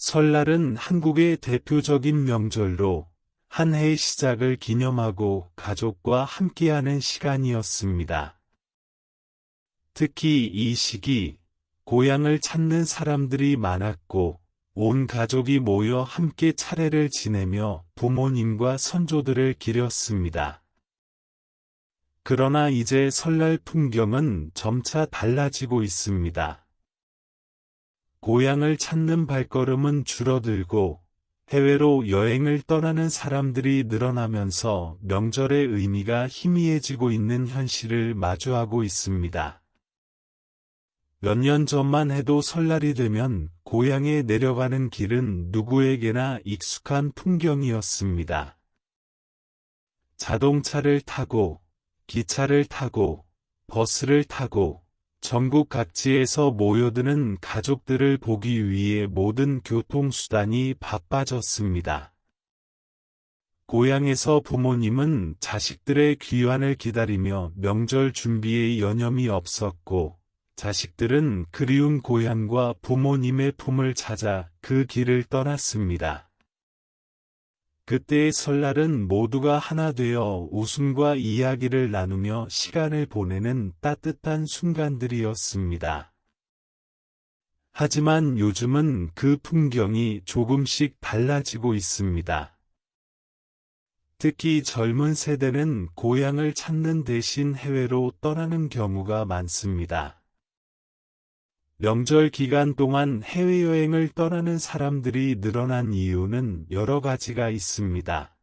설날은 한국의 대표적인 명절로 한 해의 시작을 기념하고 가족과 함께하는 시간이었습니다. 특히 이 시기, 고향을 찾는 사람들이 많았고, 온 가족이 모여 함께 차례를 지내며 부모님과 선조들을 기렸습니다. 그러나 이제 설날 풍경은 점차 달라지고 있습니다. 고향을 찾는 발걸음은 줄어들고 해외로 여행을 떠나는 사람들이 늘어나면서 명절의 의미가 희미해지고 있는 현실을 마주하고 있습니다. 몇 년 전만 해도 설날이 되면 고향에 내려가는 길은 누구에게나 익숙한 풍경이었습니다. 자동차를 타고, 기차를 타고, 버스를 타고, 전국 각지에서 모여드는 가족들을 보기 위해 모든 교통수단이 바빠졌습니다. 고향에서 부모님은 자식들의 귀환을 기다리며 명절 준비에 여념이 없었고, 자식들은 그리운 고향과 부모님의 품을 찾아 그 길을 떠났습니다. 그때의 설날은 모두가 하나 되어 웃음과 이야기를 나누며 시간을 보내는 따뜻한 순간들이었습니다. 하지만 요즘은 그 풍경이 조금씩 달라지고 있습니다. 특히 젊은 세대는 고향을 찾는 대신 해외로 떠나는 경우가 많습니다. 명절 기간 동안 해외여행을 떠나는 사람들이 늘어난 이유는 여러 가지가 있습니다.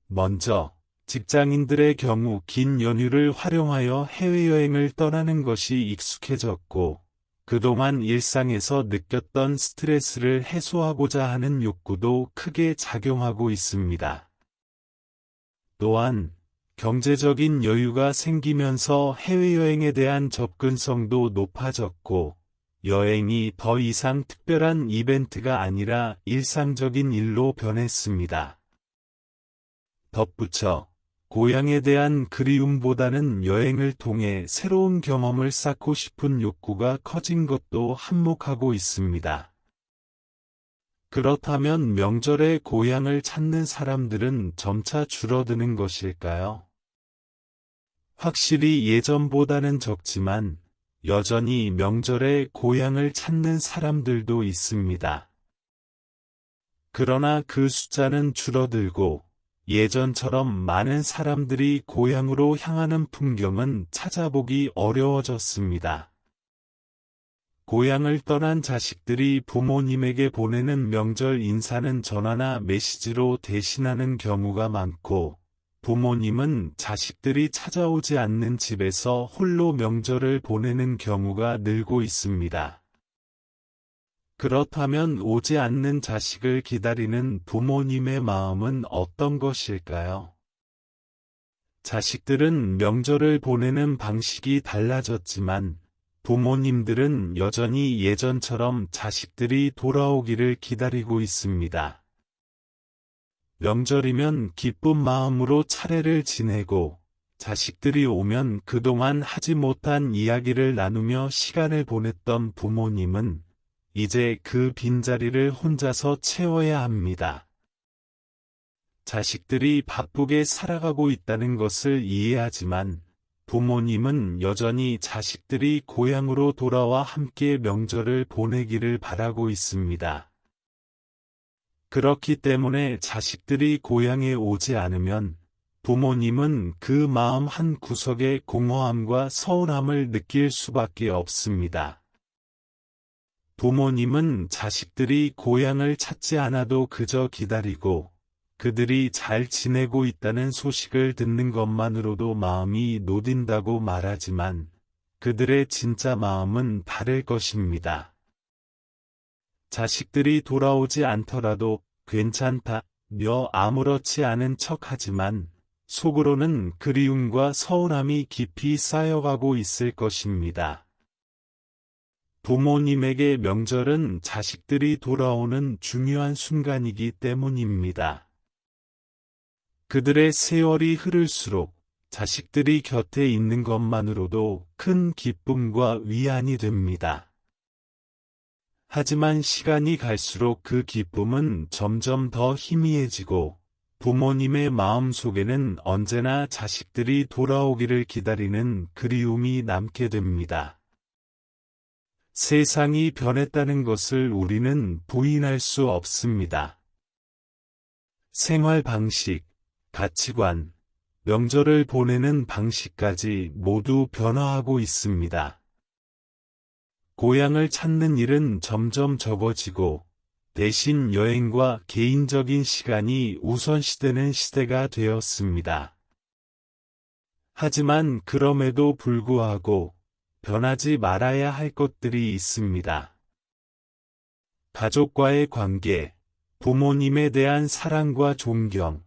먼저, 직장인들의 경우 긴 연휴를 활용하여 해외여행을 떠나는 것이 익숙해졌고, 그동안 일상에서 느꼈던 스트레스를 해소하고자 하는 욕구도 크게 작용하고 있습니다. 또한, 경제적인 여유가 생기면서 해외여행에 대한 접근성도 높아졌고, 여행이 더 이상 특별한 이벤트가 아니라 일상적인 일로 변했습니다. 덧붙여, 고향에 대한 그리움보다는 여행을 통해 새로운 경험을 쌓고 싶은 욕구가 커진 것도 한몫하고 있습니다. 그렇다면 명절에 고향을 찾는 사람들은 점차 줄어드는 것일까요? 확실히 예전보다는 적지만 여전히 명절에 고향을 찾는 사람들도 있습니다. 그러나 그 숫자는 줄어들고 예전처럼 많은 사람들이 고향으로 향하는 풍경은 찾아보기 어려워졌습니다. 고향을 떠난 자식들이 부모님에게 보내는 명절 인사는 전화나 메시지로 대신하는 경우가 많고, 부모님은 자식들이 찾아오지 않는 집에서 홀로 명절을 보내는 경우가 늘고 있습니다. 그렇다면 오지 않는 자식을 기다리는 부모님의 마음은 어떤 것일까요? 자식들은 명절을 보내는 방식이 달라졌지만, 부모님들은 여전히 예전처럼 자식들이 돌아오기를 기다리고 있습니다. 명절이면 기쁜 마음으로 차례를 지내고, 자식들이 오면 그동안 하지 못한 이야기를 나누며 시간을 보냈던 부모님은 이제 그 빈자리를 혼자서 채워야 합니다. 자식들이 바쁘게 살아가고 있다는 것을 이해하지만, 부모님은 여전히 자식들이 고향으로 돌아와 함께 명절을 보내기를 바라고 있습니다. 그렇기 때문에 자식들이 고향에 오지 않으면 부모님은 그 마음 한 구석에 공허함과 서운함을 느낄 수밖에 없습니다. 부모님은 자식들이 고향을 찾지 않아도 그저 기다리고 그들이 잘 지내고 있다는 소식을 듣는 것만으로도 마음이 놓인다고 말하지만 그들의 진짜 마음은 다를 것입니다. 자식들이 돌아오지 않더라도 괜찮다며 아무렇지 않은 척하지만 속으로는 그리움과 서운함이 깊이 쌓여가고 있을 것입니다. 부모님에게 명절은 자식들이 돌아오는 중요한 순간이기 때문입니다. 그들의 세월이 흐를수록 자식들이 곁에 있는 것만으로도 큰 기쁨과 위안이 됩니다. 하지만 시간이 갈수록 그 기쁨은 점점 더 희미해지고 부모님의 마음 속에는 언제나 자식들이 돌아오기를 기다리는 그리움이 남게 됩니다. 세상이 변했다는 것을 우리는 부인할 수 없습니다. 생활 방식, 가치관, 명절을 보내는 방식까지 모두 변화하고 있습니다. 고향을 찾는 일은 점점 적어지고 대신 여행과 개인적인 시간이 우선시되는 시대가 되었습니다. 하지만 그럼에도 불구하고 변하지 말아야 할 것들이 있습니다. 가족과의 관계, 부모님에 대한 사랑과 존경,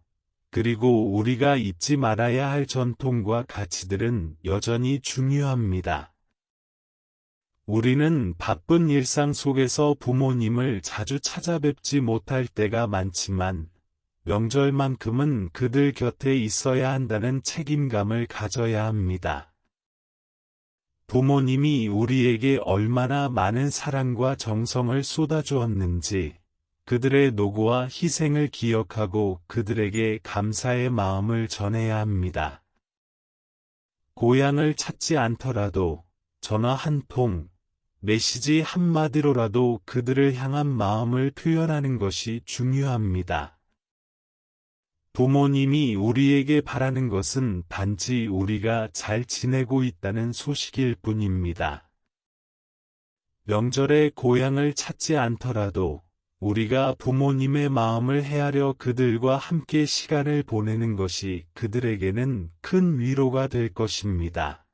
그리고 우리가 잊지 말아야 할 전통과 가치들은 여전히 중요합니다. 우리는 바쁜 일상 속에서 부모님을 자주 찾아뵙지 못할 때가 많지만 명절만큼은 그들 곁에 있어야 한다는 책임감을 가져야 합니다. 부모님이 우리에게 얼마나 많은 사랑과 정성을 쏟아주었는지 그들의 노고와 희생을 기억하고 그들에게 감사의 마음을 전해야 합니다. 고향을 찾지 않더라도 전화 한 통, 메시지 한마디로라도 그들을 향한 마음을 표현하는 것이 중요합니다. 부모님이 우리에게 바라는 것은 단지 우리가 잘 지내고 있다는 소식일 뿐입니다. 명절에 고향을 찾지 않더라도 우리가 부모님의 마음을 헤아려 그들과 함께 시간을 보내는 것이 그들에게는 큰 위로가 될 것입니다.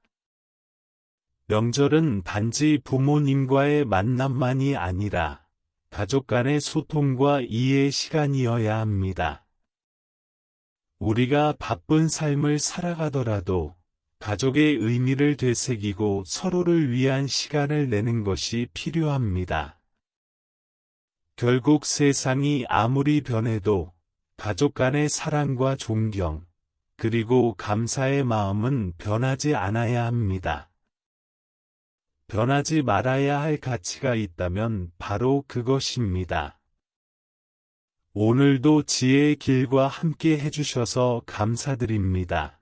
명절은 단지 부모님과의 만남만이 아니라 가족 간의 소통과 이해의 시간이어야 합니다. 우리가 바쁜 삶을 살아가더라도 가족의 의미를 되새기고 서로를 위한 시간을 내는 것이 필요합니다. 결국 세상이 아무리 변해도 가족 간의 사랑과 존경, 그리고 감사의 마음은 변하지 않아야 합니다. 변하지 말아야 할 가치가 있다면 바로 그것입니다. 오늘도 지혜의 길과 함께 해주셔서 감사드립니다.